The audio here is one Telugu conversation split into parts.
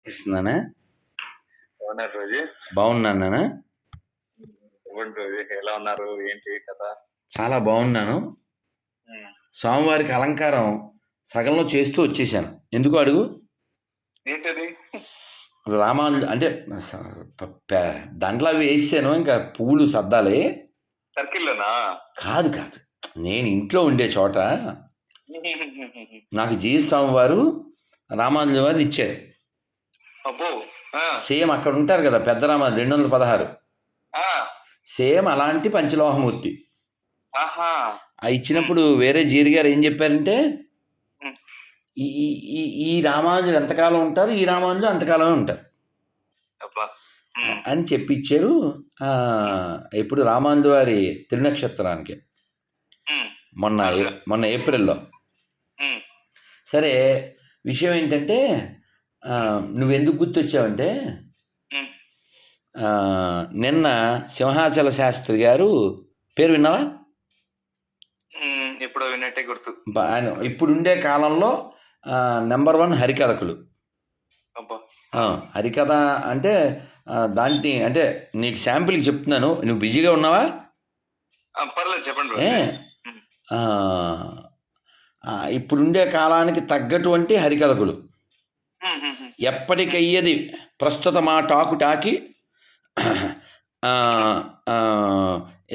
కృష్ణనా బాగున్నారు రోజు. బాగున్నాను నాన్న. ఇవ్వండి రోజు, ఎలా ఉన్నారు, ఏంటి కదా? చాలా బాగున్నాను. స్వామివారికి అలంకారం సగంలో చేస్తూ వచ్చేసాను. ఎందుకు అడుగు? ఏంటది? రామాను అంటే దండలు అవి వేసాను, ఇంకా పూలు సర్దాలి. సర్కిల్లోనా? కాదు కాదు, నేను ఇంట్లో ఉండే చోట నాకు జీ స్వామివారు రామానుజు వారు ఇచ్చారు. అబ్బో. సేమ్ అక్కడ ఉంటారు కదా పెద్ద రామాను 216, సేమ్ అలాంటి పంచలోహమూర్తి. ఆ ఇచ్చినప్పుడు వేరే జీరి గారు ఏం చెప్పారంటే, ఈ ఈ ఈ రామానుజులు ఎంతకాలం ఉంటారు, ఈ రామానుజులు అంతకాలమే ఉంటారు అని చెప్పిచ్చారు. ఇప్పుడు రామానుజు వారి త్రినక్షత్రానికి మొన్న ఏప్రిల్లో. సరే, విషయం ఏంటంటే, నువ్వెందుకు గుర్తొచ్చావంటే, నిన్న సింహాచల శాస్త్రి గారు పేరు విన్నావా? ఎప్పుడో విన్నట్టే గుర్తు. ఆయన ఇప్పుడుండే కాలంలో నెంబర్ 1 హరికథకులు. హరికథ అంటే దాంట్లో అంటే నీకు శాంపిల్కి చెప్తున్నాను, నువ్వు బిజీగా ఉన్నావా? పర్లేదు, చెప్పండి. ఇప్పుడుండే కాలానికి తగ్గటువంటి హరికథకులు. ఎప్పటికయ్యేది ప్రస్తుత మా టాకి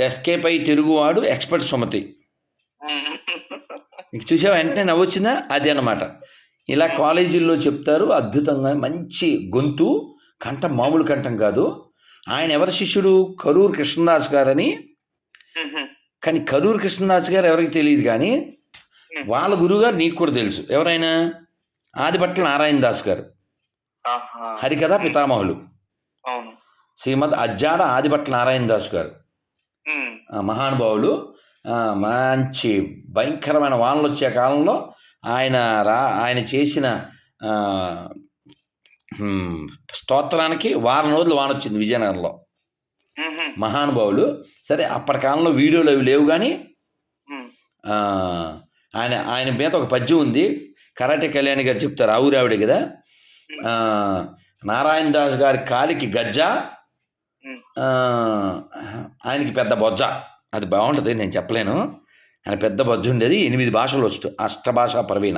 ఎస్కేప్ అయి తిరుగువాడు ఎక్స్పర్ట్ సుమతి. నీకు చూసావా, వెంటనే నవ్వొచ్చిందా? అది అన్నమాట. ఇలా కాలేజీల్లో చెప్తారు, అద్భుతంగా మంచి గొంతు, కంఠం మామూలు కంఠం కాదు. ఆయన ఎవరి శిష్యుడు? కరూరు కృష్ణదాస్ గారని. కానీ కరూరు కృష్ణదాస్ గారు ఎవరికి తెలియదు, కానీ వాళ్ళ గురువుగారు నీకు కూడా తెలుసు. ఎవరైనా? ఆదిభట్ల నారాయణ దాస్ గారు, హరికథ పితామహులు. శ్రీమద్ అజ్జాడ ఆదిభట్ల నారాయణ దాస్ గారు మహానుభావులు. మంచి భయంకరమైన వానలు వచ్చే కాలంలో ఆయన చేసిన స్తోత్రానికి వారం రోజులు వాన వచ్చింది విజయనగరంలో. మహానుభావులు. సరే, అప్పటి కాలంలో వీడియోలు అవి లేవు, కానీ ఆయన మీద ఒక పద్యం ఉంది, కరాటే కళ్యాణి గారు చెప్తారు, ఆ ఊరావిడే కదా. నారాయణ దాస్ గారి కాలికి గజ్జ, ఆయనకి పెద్ద బొజ్జ. అది బాగుంటుంది, నేను చెప్పలేను. ఆయన పెద్ద బొజ్జ ఉండేది, 8 భాషలు వచ్చు, అష్టభాషా ప్రవీణ.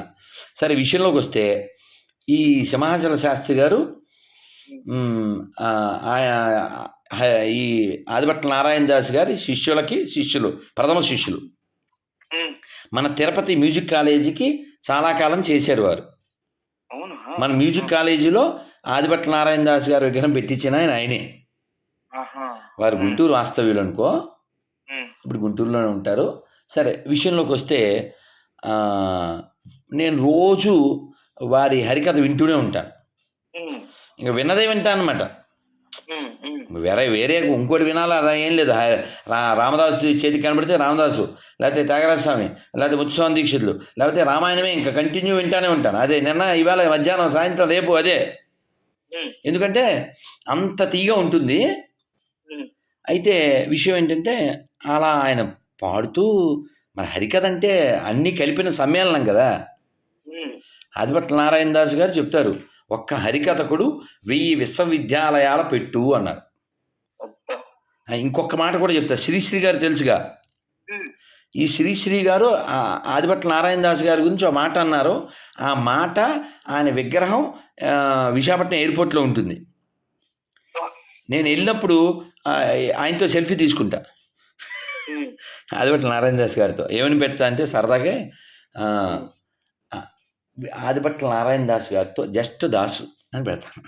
సరే, విషయంలోకి వస్తే, ఈ సింహాచల శాస్త్రి గారు ఈ ఆదిభట్ల నారాయణ దాస్ గారి శిష్యులు, ప్రథమ శిష్యులు. మన తిరుపతి మ్యూజిక్ కాలేజీకి చాలా కాలం చేశారు వారు. మన మ్యూజిక్ కాలేజీలో ఆదిభట్ల నారాయణ దాస్ గారు విగ్రహం పెట్టించిన ఆయనే. వారు గుంటూరు వాస్తవ్యులు అనుకో, ఇప్పుడు గుంటూరులోనే ఉంటారు. సరే, విషయంలోకి వస్తే, నేను రోజు వారి హరికథ వింటూనే ఉంటాను. ఇంకా విన్నదే వింటాను అనమాట. వేరే ఇంకోటి వినాలా అలా ఏం లేదు. రామదాసు చేతికి కనబడితే రామదాసు, లేకపోతే త్యాగరాజస్వామి, లేకపోతే ముత్తుస్వామి దీక్షితులు, లేకపోతే రామాయణమే ఇంకా కంటిన్యూ వింటానే ఉంటాను. అదే నిన్న, ఇవాళ, మధ్యాహ్నం, సాయంత్రం, రేపు అదే. ఎందుకంటే అంత తీగా ఉంటుంది. అయితే విషయం ఏంటంటే, అలా ఆయన పాడుతూ, మన హరికథ అంటే అన్నీ కలిపిన సమ్మేళనం కదా. ఆదిభట్ల నారాయణ దాస్ గారు చెప్తారు, ఒక్క హరికథకుడు 1000 విశ్వవిద్యాలయాల పెట్టు అన్నారు. ఇంకొక మాట కూడా చెప్తారు, శ్రీశ్రీ గారు తెలుసుగా. ఈ శ్రీశ్రీ గారు ఆదిభట్ల నారాయణ దాస్ గారి గురించి ఒక మాట అన్నారు. ఆ మాట, ఆయన విగ్రహం విశాఖపట్నం ఎయిర్పోర్ట్లో ఉంటుంది. నేను వెళ్ళినప్పుడు ఆయనతో సెల్ఫీ తీసుకుంటా, ఆదిభట్ల నారాయణ దాస్ గారితో. ఏమని పెడతా అంటే సరదాగా, ఆదిభట్ల నారాయణ దాస్ గారితో జస్ట్ దాసు అని పెడతాను.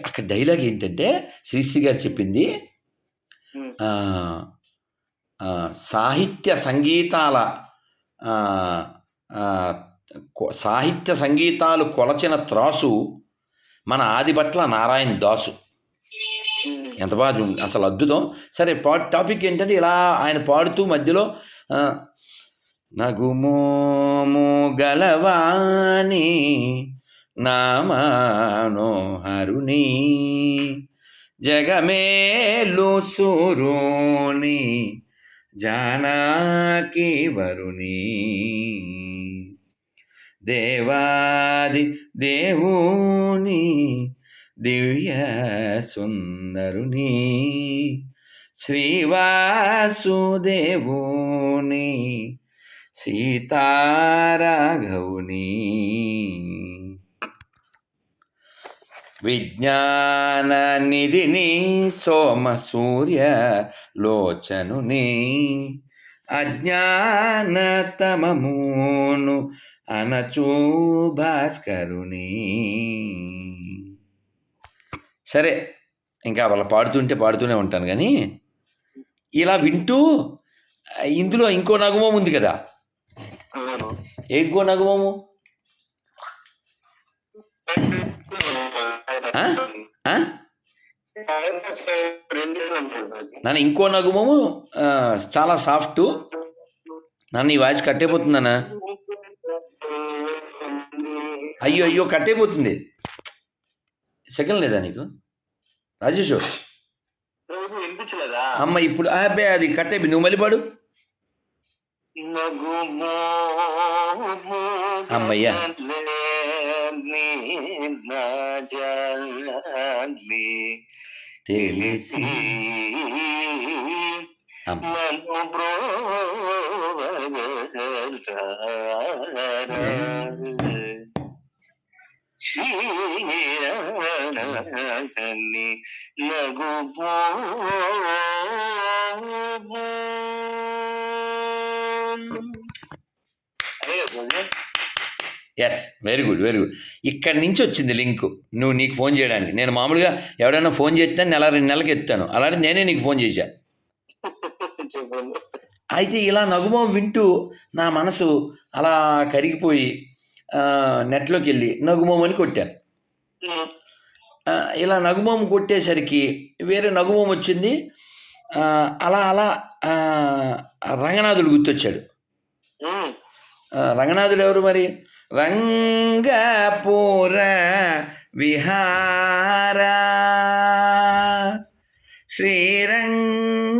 అక్కడ డైలాగ్ ఏంటంటే, శ్రీశ్రీ గారు చెప్పింది, సాహిత్య సంగీతాలు కొలచిన త్రాసు మన ఆదిభట్ల నారాయణ దాసు. ఎంత బాగా అసలు అద్భుతం. సరే, టాపిక్ ఏంటంటే, ఇలా ఆయన పాడుతూ మధ్యలో నగుమోము గలవాణి నామానోహరుని జగమేలు సురుని జానకి వరుని దేవాది దేవుని దివ్య సుందరుని శ్రీవాసుదేవుని సీతారాఘవుని విజ్ఞాన నిధిని సోమ సూర్య లోచనుని అజ్ఞానతమమును అనచూ భాస్కరుని. సరే, ఇంకా వాళ్ళ పాడుతూనే ఉంటాను కానీ ఇలా వింటూ ఇందులో ఇంకో నగుమం ఉంది కదా. ఇంకో నగుమము నన్ను ఇంకో నగుమము చాలా సాఫ్ట్. నన్ను ఈ వాయిస్ కట్టయిపోతుందన్నా. అయ్యో కట్టయిపోతుంది. సెకండ్ లేదా నీకు రాజేష్? అమ్మ ఇప్పుడు అబ్బాయి అది కట్టయిపోయింది. నువ్వు మళ్ళీ పాడు. అమ్మయ్యా, తెలిసి ఎస్, వెరీ గుడ్. ఇక్కడి నుంచి వచ్చింది లింక్ నీకు ఫోన్ చేయడానికి. నేను మామూలుగా ఎవడైనా ఫోన్ చేస్తే 1-2 నెలలకు ఎత్తాను. అలాంటి నేనే నీకు ఫోన్ చేశా. అయితే ఇలా నగుమం వింటూ నా మనసు అలా కరిగిపోయి నెట్లోకి వెళ్ళి నగుమం అని కొట్టాను. ఇలా నగుమం కొట్టేసరికి వేరే నగుమం వచ్చింది. అలా రంగనాథుడు గుర్తొచ్చాడు. రంగనాథుడు ఎవరు మరి? రంగపుర విహార శ్రీరంగపుర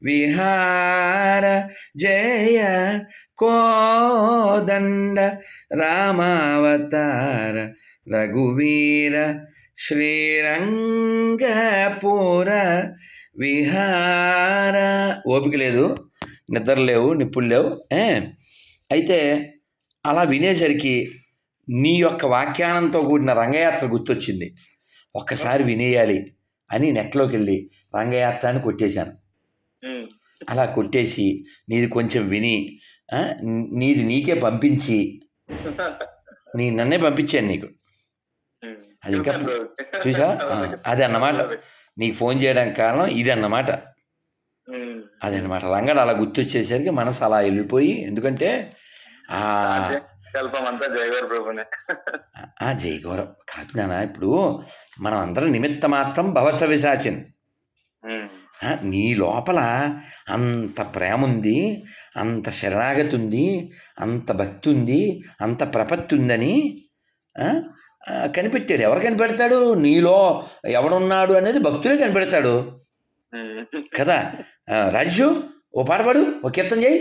విహార జయ కోదండ రామావతార రఘువీర శ్రీరంగపుర విహార. ఓపిక లేదు, నిద్ర లేవు, నిప్పులు లేవు. అయితే అలా వినేసరికి నీ యొక్క వాఖ్యానంతో కూడిన రంగయాత్ర గుర్తొచ్చింది. ఒక్కసారి వినేయాలి అని నెట్లోకి వెళ్ళి రంగయాత్ర అని కొట్టేశాను. అలా కొట్టేసి నీది కొంచెం విని నీది నీకే పంపించి నన్నే పంపించాను నీకు. అది ఇంకా చూసా, అది అన్నమాట. నీకు ఫోన్ చేయడానికి కారణం ఇది అన్నమాట. అదనమాట. రంగడు అలా గుర్తొచ్చేసరికి మనసు అలా వెళ్ళిపోయి, ఎందుకంటే జయగౌరం కాదు నాన్న. ఇప్పుడు మనం అందరం నిమిత్త మాత్రం భవస విశాచన్. నీ లోపల అంత ప్రేమ ఉంది, అంత శరణాగతి ఉంది, అంత భక్తి ఉంది, అంత ప్రపత్తి ఉందని కనిపెట్టాడు. ఎవరు కనిపెడతాడు? నీలో ఎవడున్నాడు అనేది భక్తులే కనిపెడతాడు కదా. రాజు ఓ పాట పాడు, ఒక కీర్తన చేయి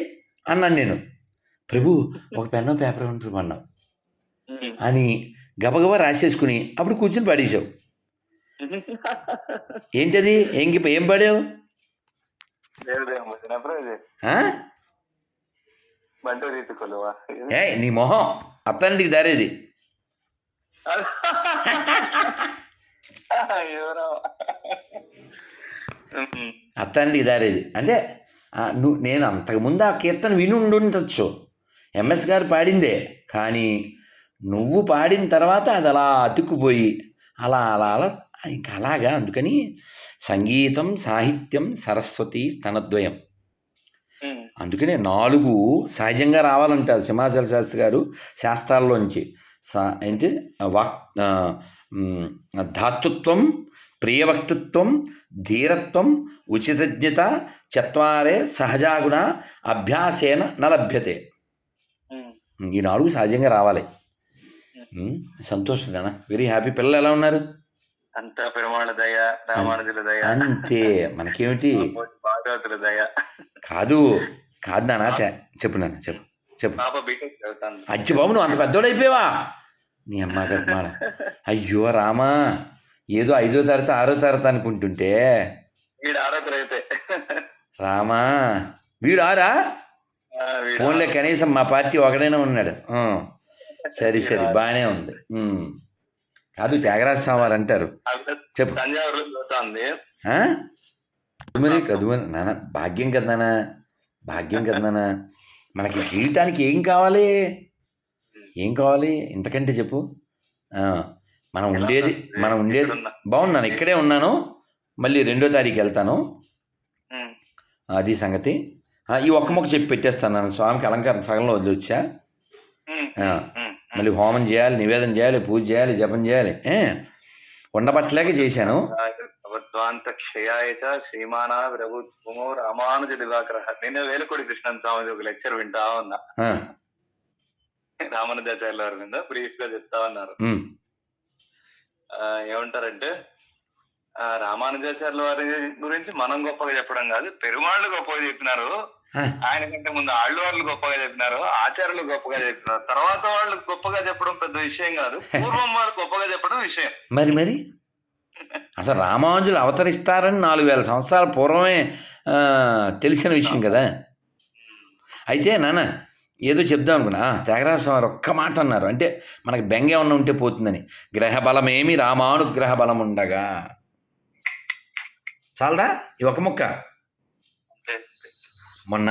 అన్నాను నేను. ప్రభు ఒక పెన్ను పేపర్ ఉంటుంది అన్నావు అని గబగబా రాసేసుకుని అప్పుడు కూర్చుని పాడేశావు. ఏంటది? ఏం పాడావు? నీ మొహం అత్తానికి దారేది. అత్తానికి దారేది అంటే నేను అంతకుముందు ఆ కీర్తన విని ఉండొచ్చు, ఎంఎస్ గారు పాడిందే. కానీ నువ్వు పాడిన తర్వాత అది అలా అతుక్కుపోయి అలా ఇంకా అలాగా. అందుకని సంగీతం సాహిత్యం సరస్వతి స్తనద్వయం. అందుకనే 4 సహజంగా రావాలంటారు సింహాచల శాస్త్రి గారు శాస్త్రాల్లోంచి. ఏంటి? ధాతృత్వం, ప్రియవక్తృత్వం, ధీరత్వం, ఉచితజ్ఞత, 4 సహజాగుణ అభ్యాసేన నలభ్యతే. ఈ 4 సహజంగా రావాలి. సంతోషం కదా, వెరీ హ్యాపీ. పిల్లలు ఎలా ఉన్నారు? అంతా పెరుమాళ దయ, రామానుజుల దయ. అంతే, మనకేమిటి? భాగవతుల దయ. కాదు నాన్న, చెప్పు నాన్న, చెప్పు. చెప్పు. పాప బీటెక్ చదువుతాను. అచ్చి బాబు నువ్వు అంత పెద్దోడైపోయావా? నీ అమ్మ మాడ. అయ్యో రామా, ఏదో 5వ తరగతి 6వ తరగతి అనుకుంటుంటే వీడు 6వ తరగతే. రామా, వీడు ఆరా? ఫోన్లే కనీసం మా పార్టీ ఒకడైనా ఉన్నాడు. సరే బాగానే ఉంది. కాదు, త్యాగరాజ స్వామి వారు అంటారు. చెప్పు. తంజావూరులో చదువుతుంది. మరి కదుమని నాన్న, భాగ్యం కదా నాన్న. మనకి జీవితానికి ఏం కావాలి ఇంతకంటే చెప్పు. మనం ఉండేది బాగున్నాను, ఇక్కడే ఉన్నాను. మళ్ళీ 2వ తారీఖు వెళ్తాను. అది సంగతి. ఈ ఒక్క మొక్క చెప్పి పెట్టేస్తాను. నన్ను స్వామికి అలంకారం సగంలో వదిలివచ్చా. మళ్ళీ హోమం చేయాలి, నివేదన చేయాలి, పూజ చేయాలి, జపం చేయాలి. ఉండబట్టలేక చేశాను. శ్రీమానా ప్రభుత్వము రామానుజ దివాకర. నేను వేలుకోడి కృష్ణన్ స్వామి ఒక లెక్చర్ వింటా ఉన్నా. రామానుజాచార్యుల వారి మీద బ్రీఫ్ గా చెప్తా ఉన్నారు. ఏమంటారంటే, రామానుజాచార్యుల వారి గురించి మనం గొప్పగా చెప్పడం కాదు, పెరుమాళ్ళు గొప్పగా చెప్పినారు. ఆయన కంటే ముందు వాళ్ళు గొప్పగా చెప్పినారు, ఆచార్యులు గొప్పగా చెప్పినారు. తర్వాత వాళ్ళు గొప్పగా చెప్పడం పెద్ద విషయం కాదు, పూర్వం వాళ్ళు గొప్పగా చెప్పడం విషయం. మరి అసలు రామానుజులు అవతరిస్తారని 4000 సంవత్సరాల పూర్వమే తెలిసిన విషయం కదా. అయితే నాన్న ఏదో చెప్దాం అనుకున్నా. త్యాగరాజ స్వామి ఒక్క మాట అన్నారు, అంటే మనకి బెంగ ఏమన్నా ఉంటే పోతుందని. గ్రహబలమేమి రామానుగ్రహ బలం ఉండగా. చాలదా ఈ ఒక ముక్క? మొన్న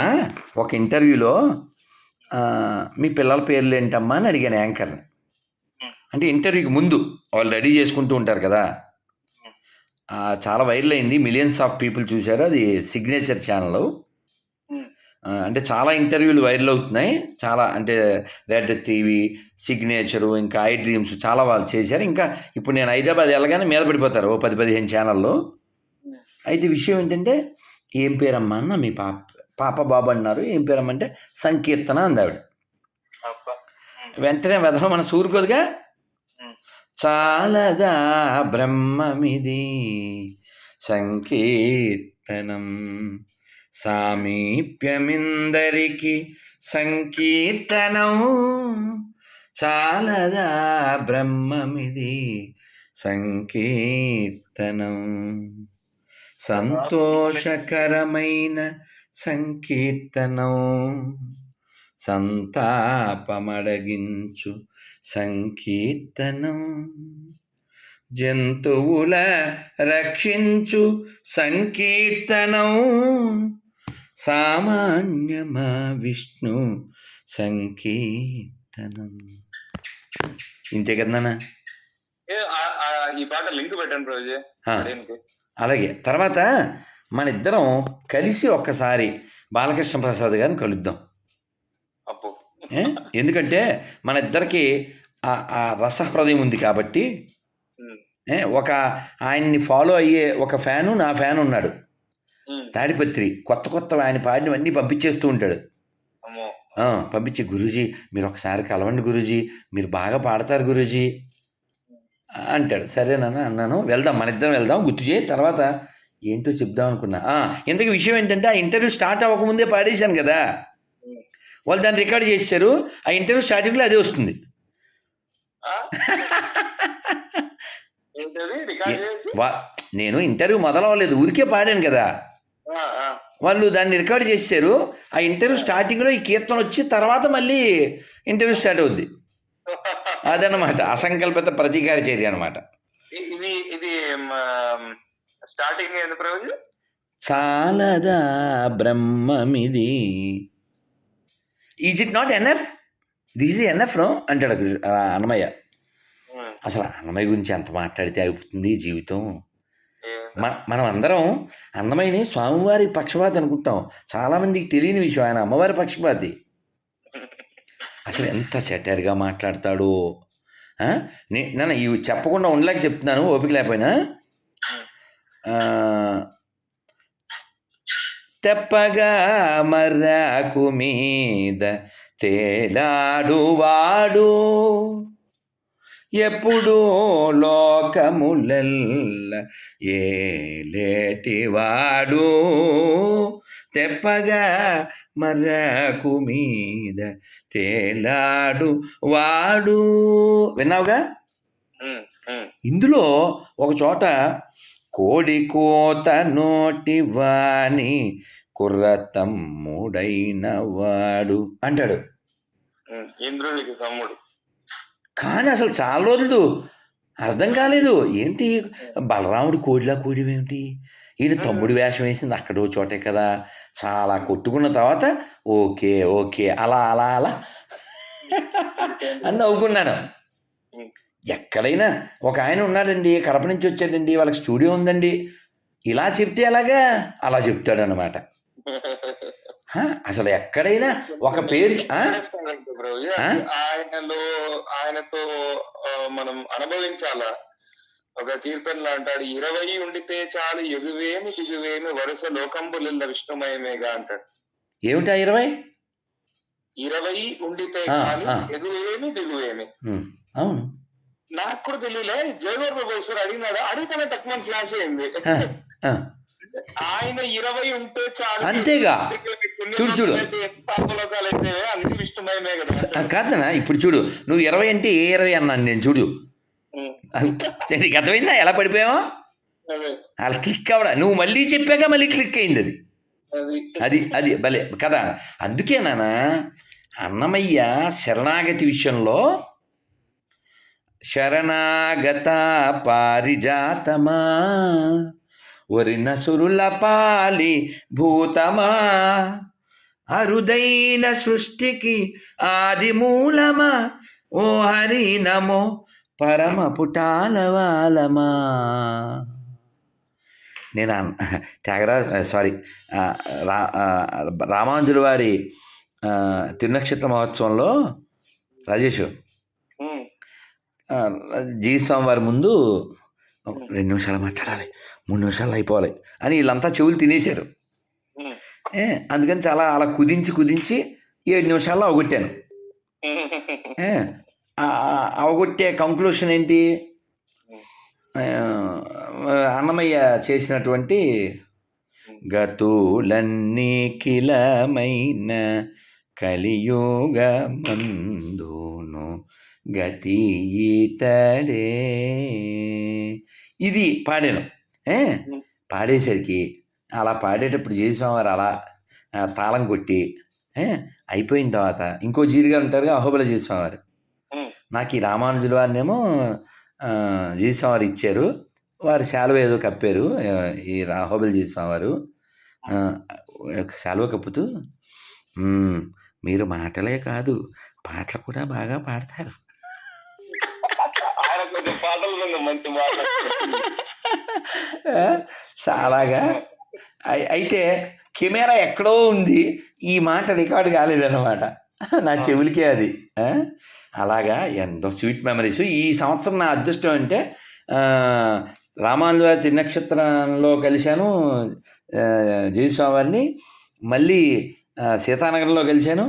ఒక ఇంటర్వ్యూలో మీ పిల్లల పేర్లు ఏంటమ్మా అని అడిగాను యాంకర్ని. అంటే ఇంటర్వ్యూకి ముందు వాళ్ళు రెడీ చేసుకుంటూ ఉంటారు కదా. చాలా వైరల్ అయింది, మిలియన్స్ ఆఫ్ పీపుల్ చూశారు. అది సిగ్నేచర్ ఛానల్. అంటే చాలా ఇంటర్వ్యూలు వైరల్ అవుతున్నాయి. చాలా అంటే రెడ్ టీవీ, సిగ్నేచరు, ఇంకా ఐ డ్రీమ్స్ చాలా వాళ్ళు చేశారు. ఇంకా ఇప్పుడు నేను హైదరాబాద్ వెళ్ళగానే మీద పడిపోతారు 10-15 ఛానళ్ళు. అయితే విషయం ఏంటంటే, ఏం పేరమ్మా అన్న మీ పాప బాబు అన్నారు. ఏం పేరమ్మా అంటే సంకీర్తన అంది ఆవిడ. వెంటనే వెధవ మన సూరుకోదుగా, చాలదా బ్రహ్మమిది సంకీర్తనం సామీప్యమిందరికి సంకీర్తనం, చాలదా బ్రహ్మమిది సంకీర్తనం, సంతోషకరమైన సంకీర్తనం, సంతాపమడగించు సంకీర్తనం, జంతువుల రక్షించు సంకీర్తనం, సామాన్యమా విష్ణు సంకీర్తనం. ఇంతే కదా. ఈ పాట లింక్ పెట్టండి రోజు. అలాగే తర్వాత మన ఇద్దరం కలిసి ఒక్కసారి బాలకృష్ణ ప్రసాద్ గారిని కలుద్దాం. ఎందుకంటే మన ఇద్దరికి ఆ రసహృదయం ఉంది కాబట్టి. ఒక ఆయన్ని ఫాలో అయ్యే ఒక ఫ్యాను, నా ఫ్యాన్ ఉన్నాడు తాడిపత్రి. కొత్త ఆయన పాడినవన్నీ పంపించేస్తూ ఉంటాడు. పంపించి, గురూజీ మీరు ఒకసారి కలవండి గురూజీ, మీరు బాగా పాడతారు గురూజీ అంటాడు. సరేనన్నా అన్నాను. వెళ్దాం, మన ఇద్దరం వెళ్దాం, గుర్తు చేయి. తర్వాత ఏంటో చెప్దాం అనుకున్నా. ఇంతకీ విషయం ఏంటంటే, ఆ ఇంటర్వ్యూ స్టార్ట్ అవ్వకముందే పాడేశాను కదా. వాళ్ళు దాన్ని రికార్డ్ చేశారు. ఆ ఇంటర్వ్యూ స్టార్టింగ్లో అదే వస్తుంది. నేను ఇంటర్వ్యూ మొదలవ్వలేదు, ఊరికే పాడాను కదా. వాళ్ళు దాన్ని రికార్డ్ చేశారు. ఆ ఇంటర్వ్యూ స్టార్టింగ్లో ఈ కీర్తన వచ్చి తర్వాత మళ్ళీ ఇంటర్వ్యూ స్టార్ట్ అవుద్ది. అదనమాట అసంకల్పిత ప్రతీకార చర్య అనమాట. ఇది స్టార్టింగ్ చాలదా బ్రహ్మమిది. Is it not enough? This is enough no అంటాడు అన్నమయ్య. అసలు అన్నమయ్య గురించి ఎంత మాట్లాడితే అయిపోతుంది జీవితం. మనం అందరం అన్నమయ్యని స్వామివారి పక్షపాతి అనుకుంటాం. చాలామందికి తెలియని విషయం, ఆయన అమ్మవారి పక్షపాతి. అసలు ఎంత సెటైర్గా మాట్లాడతాడు. నన్ను ఇవి చెప్పకుండా ఉండలేక చెప్తున్నాను, ఓపిక లేకపోయినా. తెప్పగా మర్రాకు మీద తేలాడువాడు, ఎప్పుడు లోకములెల్ల ఏలేటివాడు తెప్పగా మర్రకు మీద తేలాడు వాడు. విన్నావుగా? ఇందులో ఒక చోట కోడి కోత నోటి వాణి కుర్రతమ్ముడైన వాడు అంటాడు, ఇంద్రుడికి తమ్ముడు. కానీ అసలు చాలా రోజులు అర్థం కాలేదు. ఏంటి బలరాముడు కోడిలా కోడివేమిటి, ఈయన తమ్ముడు వేషం వేసింది అక్కడో చోటే కదా. చాలా కొట్టుకున్న తర్వాత ఓకే ఓకే అలా అలా అలా అని నవ్వుకున్నాను. ఎక్కడైనా ఒక ఆయన ఉన్నాడండి, కడప నుంచి వచ్చాడండి, వాళ్ళకి స్టూడియో ఉందండి, ఇలా చెప్తే ఎలాగా అలా చెప్తాడు అనమాట. అసలు ఎక్కడైనా ఒక పేరు ఆయనతో మనం అనుభవించాలా. ఒక కీర్తనలో అంటాడు, 20 ఉండితే చాలు ఎగువేమి దిగువేమి వరుస లోకంబులిల్ల విష్ణుమయమేగా అంటాడు. ఏమిటా 20 ఉండితే చాలు ఎగువేమి దిగువేమి. అవును, నాకు కూడా తెలియలే. జయవర్మ బోసర్ అడిగినాడు, అడిగితేనే తక్కువ ఫ్లాష్ అయింది. ఆయన 20 ఉంటే చాలు, అంతేగా. చూడు చూడు అన్ని విష్ణుమయమే కదా. కాదనా, ఇప్పుడు చూడు, నువ్వు 20 అంటే ఏ 20 అన్నాను నేను, చూడు నీకు అర్థమైందా ఎలా పడిపోయావో. అలా క్లిక్ అవడా, నువ్వు మళ్ళీ చెప్పాక మళ్ళీ క్లిక్ అయింది అది. అది అది భలే కదా. అందుకే నాన్న అన్నమయ్య శరణాగతి విషయంలో శరణాగత పారిజాతమా వరినసురుల పాలి భూతమా అరుదైన సృష్టికి ఆది మూలమా ఓ హరి నమో పరమ పుటాలవాలమా. నేను రామానుజుల వారి తిరునక్షత్ర మహోత్సవంలో రాజేష్ జీస్వామి వారి ముందు 2 నిమిషాలు మాట్లాడాలి, 3 నిమిషాలు అయిపోవాలి అని వీళ్ళంతా చెవులు తినేశారు. అందుకని చాలా అలా కుదించి 7 నిమిషాల్లో అవగొట్టాను. అవగొట్టే కంక్లూషన్ ఏంటి, అన్నమయ్య చేసినటువంటి గతులన్నీ కిలమైన కలియుగమందును గతి ఈతడే ఇది పాడాను. పాడేసరికి అలా పాడేటప్పుడు చేసేవారు అలా తాళం కొట్టి అయిపోయిన తర్వాత ఇంకో జీరిగా ఉంటారుగా అహోబిల చేసేవారు. నాకు ఈ రామానుజుల వారినేమో జీస్వామివారు ఇచ్చారు, వారు శాలువ ఏదో కప్పారు. ఈ అహోబిల జీస్వామివారు శాలువ కప్పుతూ మీరు మాటలే కాదు పాటలు కూడా బాగా పాడతారు. చాలాగా అయితే కెమెరా ఎక్కడో ఉంది, ఈ మాట రికార్డు కాలేదన్నమాట నా చెవులకే అది. అలాగా ఎంతో స్వీట్ మెమరీస్. ఈ సంవత్సరం నా అదృష్టం అంటే రామానుజుల వారి తిరునక్షత్రంలో కలిశాను జయస్వామి వారిని, మళ్ళీ సీతానగరంలో కలిశాను,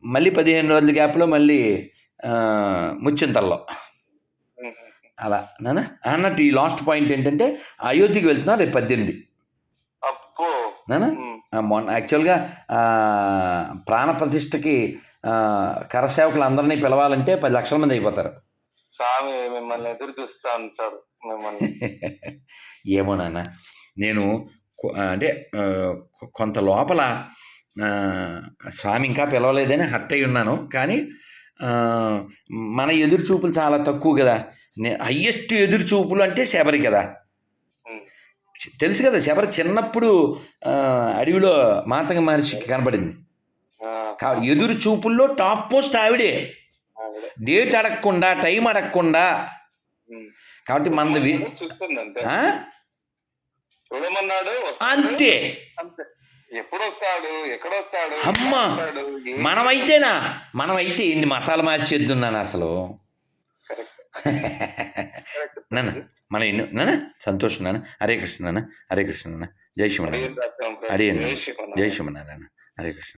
మళ్ళీ 15 రోజుల గ్యాప్లో మళ్ళీ ముచ్చింతల్లో. అలా నాన్న అన్నట్టు ఈ లాస్ట్ పాయింట్ ఏంటంటే అయోధ్యకి వెళ్తున్నా రేపు 18 నాన్న. మొన్న యాక్చువల్గా ప్రాణప్రతిష్ఠకి కరసేవకులు అందరినీ పిలవాలంటే 10 లక్షల మంది అయిపోతారు. స్వామి మిమ్మల్ని ఎదురు చూస్తా ఉంటారు మిమ్మల్ని. ఏమో నాన్న, నేను అంటే కొంత లోపల స్వామి ఇంకా పిలవలేదని హర్ట్ అయి ఉన్నాను. కానీ మన ఎదురు చూపులు చాలా తక్కువ కదా. హయ్యెస్ట్ ఎదురు చూపులు అంటే శబరి కదా, తెలుసు కదా. శబరి చిన్నప్పుడు అడవిలో మాతంగ మహర్షికి కనబడింది. ఎదురు చూపుల్లో టాప్ పోస్ట్ ఆవిడే, డేట్ అడగకుండా టైం అడగకుండా. కాబట్టి మనది అంతే. ఎప్పుడు వస్తాడు, ఎక్కడొస్తాడు. అమ్మా మనమైతే ఎన్ని మతాలు మార్చేద్దున్నాను అసలు. నాన్న మన ఎన్నో నాన్న సంతోషం నాన్న. హరే కృష్ణ నాన్న, హరే కృష్ణ నాన్న, జై శ్రీమన్నారాయణ, హరే జై శ్రీమన్నారాయణ, హరే కృష్ణ.